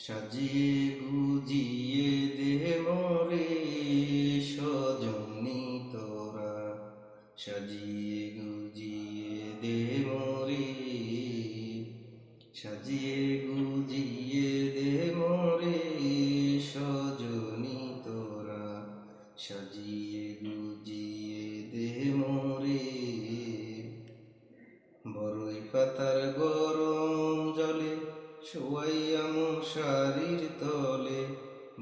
সাজিয়ে গুজিয়ে দে মোরে সজনী তোরা, সাজিয়ে গুজিয়ে দে মোরে, সাজিয়ে গুজিয়ে দে মোরে সজনী তোরা, সাজিয়ে গুজিয়ে দে মোরে। বরই পাতার গরম জলে শোয়াইয়া মশারির তলে,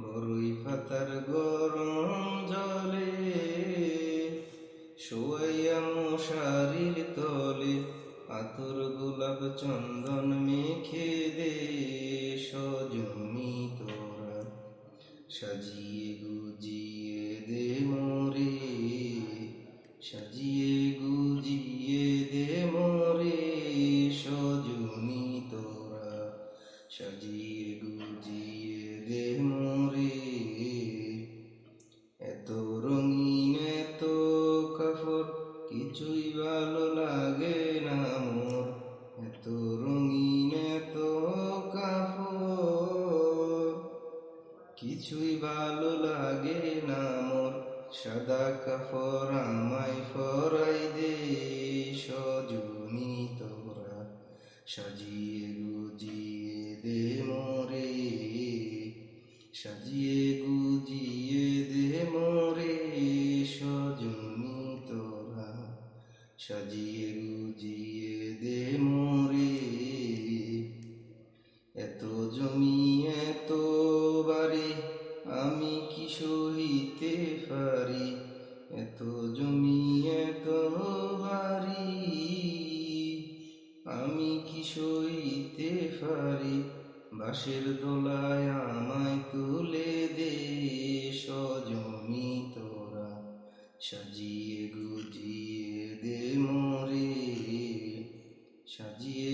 বরই পাতার গরম জলে শোয়াইয়া মশারির তলে, আতর গোলাপ চন্দন মেখে দে সজনী তোরা, সাজিয়ে গুজিয়ে দে মোরে, সাজিয়ে গুজিয়ে দে মোরে সজনী তোরা, সাজিয়ে গুজিয়ে দে মোরে। এত রঙিন এত কাপড় কিছুই ভালো লাগে না মোর, এত রঙিন এত কাপড় কিছুই ভালো লাগে না মোর। সাদা কাপড় আমায় পরাই দে সজনী তোরা, সাজিয়ে গুজিয়ে দে মোরে, সাজিয়ে গুজিয়ে দে মোরে সজনী তোরা, সাজিয়ে গুজিয়ে দে মোরে। এত জমি এত বাড়ি আমি কি সহিতে পারি, এত জমি এত বাড়ি আমি কি সহিতে পারি। বাঁশের দোলায় আমায় তুলে দে সজনী তোরা, সাজিয়ে গুজিয়ে দে মোরে, সাজিয়ে